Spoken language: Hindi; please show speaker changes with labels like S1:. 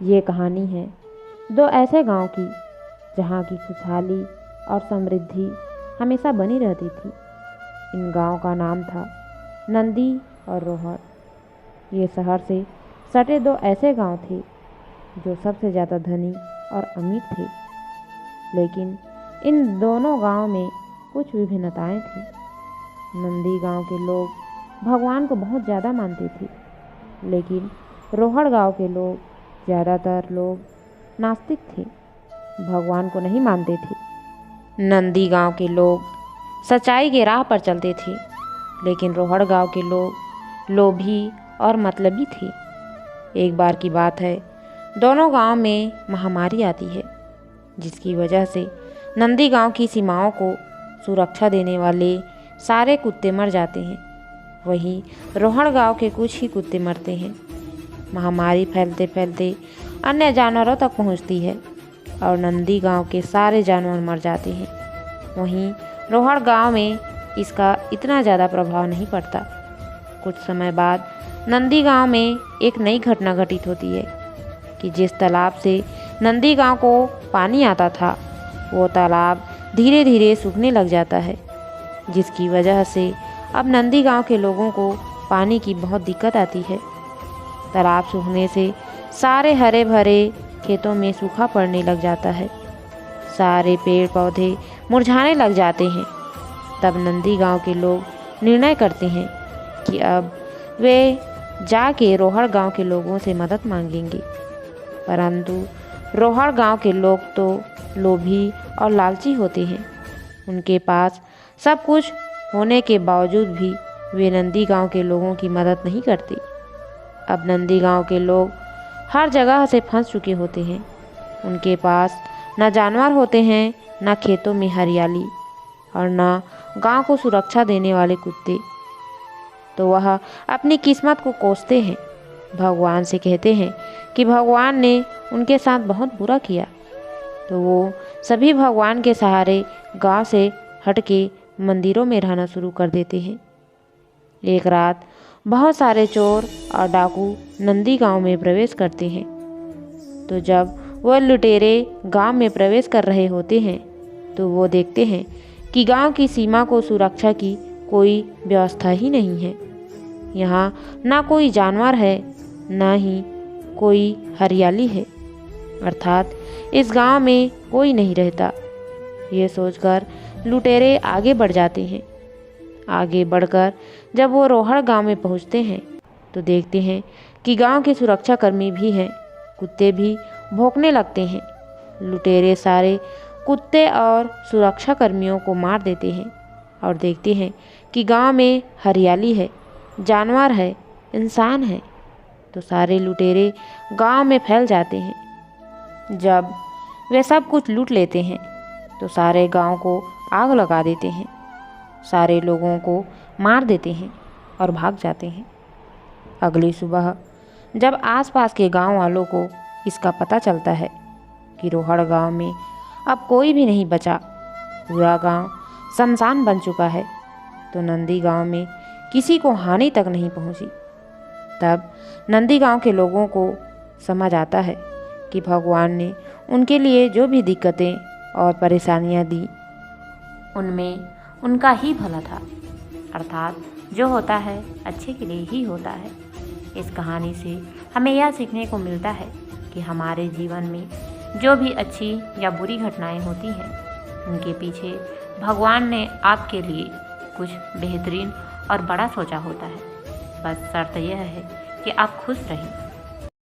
S1: ये कहानी है दो ऐसे गांव की जहां की खुशहाली और समृद्धि हमेशा बनी रहती थी। इन गांव का नाम था नंदी और रोहड़। ये शहर से सटे दो ऐसे गांव थे जो सबसे ज़्यादा धनी और अमीर थे। लेकिन इन दोनों गांव में कुछ विभिन्नताएं थीं। नंदी गांव के लोग भगवान को बहुत ज़्यादा मानते थे, लेकिन रोहड़ गांव के लोग ज़्यादातर लोग नास्तिक थे, भगवान को नहीं मानते थे। नंदी गांव के लोग सच्चाई के राह पर चलते थे, लेकिन रोहड़ गांव के लोग लोभी और मतलबी थे। एक बार की बात है, दोनों गांव में महामारी आती है, जिसकी वजह से नंदी गांव की सीमाओं को सुरक्षा देने वाले सारे कुत्ते मर जाते हैं। वहीं रोहड़ गांव के कुछ ही कुत्ते मरते हैं। महामारी फैलते फैलते अन्य जानवरों तक पहुंचती है और नंदी गांव के सारे जानवर मर जाते हैं। वहीं रोहड़ गांव में इसका इतना ज़्यादा प्रभाव नहीं पड़ता। कुछ समय बाद नंदी गांव में एक नई घटना घटित होती है कि जिस तालाब से नंदी गांव को पानी आता था, वो तालाब धीरे धीरे सूखने लग जाता है, जिसकी वजह से अब नंदी गांव के लोगों को पानी की बहुत दिक्कत आती है। तालाब सूखने से सारे हरे भरे खेतों में सूखा पड़ने लग जाता है, सारे पेड़ पौधे मुरझाने लग जाते हैं। तब नंदी गांव के लोग निर्णय करते हैं कि अब वे जाके रोहड़ गांव के लोगों से मदद मांगेंगे। परंतु रोहड़ गांव के लोग तो लोभी और लालची होते हैं। उनके पास सब कुछ होने के बावजूद भी वे नंदी गांव के लोगों की मदद नहीं करते। अब नंदी गांव के लोग हर जगह से फंस चुके होते हैं। उनके पास न जानवर होते हैं, न खेतों में हरियाली और न गांव को सुरक्षा देने वाले कुत्ते। तो वह अपनी किस्मत को कोसते हैं, भगवान से कहते हैं कि भगवान ने उनके साथ बहुत बुरा किया। तो वो सभी भगवान के सहारे गांव से हटके मंदिरों में रहना शुरू कर देते हैं। एक रात बहुत सारे चोर और डाकू नंदी गांव में प्रवेश करते हैं। तो जब वह लुटेरे गांव में प्रवेश कर रहे होते हैं, तो वो देखते हैं कि गांव की सीमा को सुरक्षा की कोई व्यवस्था ही नहीं है। यहाँ ना कोई जानवर है, ना ही कोई हरियाली है, अर्थात इस गांव में कोई नहीं रहता। ये सोचकर लुटेरे आगे बढ़ जाते हैं। आगे बढ़कर जब वो रोहड़ गांव में पहुंचते हैं, तो देखते हैं कि गांव के सुरक्षाकर्मी भी हैं, कुत्ते भी भौंकने लगते हैं। लुटेरे सारे कुत्ते और सुरक्षाकर्मियों को मार देते हैं और देखते हैं कि गांव में हरियाली है, जानवर है, इंसान है। तो सारे लुटेरे गांव में फैल जाते हैं। जब वे सब कुछ लूट लेते हैं, तो सारे गांव को आग लगा देते हैं, सारे लोगों को मार देते हैं और भाग जाते हैं। अगली सुबह जब आसपास के गांव वालों को इसका पता चलता है कि रोहड़ गांव में अब कोई भी नहीं बचा, पूरा गांव शमशान बन चुका है, तो नंदी गांव में किसी को हानि तक नहीं पहुंची। तब नंदी गांव के लोगों को समझ आता है कि भगवान ने उनके लिए जो भी दिक्कतें और परेशानियां दी, उनमें उनका ही भला था, अर्थात जो होता है अच्छे के लिए ही होता है। इस कहानी से हमें यह सीखने को मिलता है कि हमारे जीवन में जो भी अच्छी या बुरी घटनाएं होती हैं, उनके पीछे भगवान ने आपके लिए कुछ बेहतरीन और बड़ा सोचा होता है। बस शर्त यह है कि आप खुश रहें।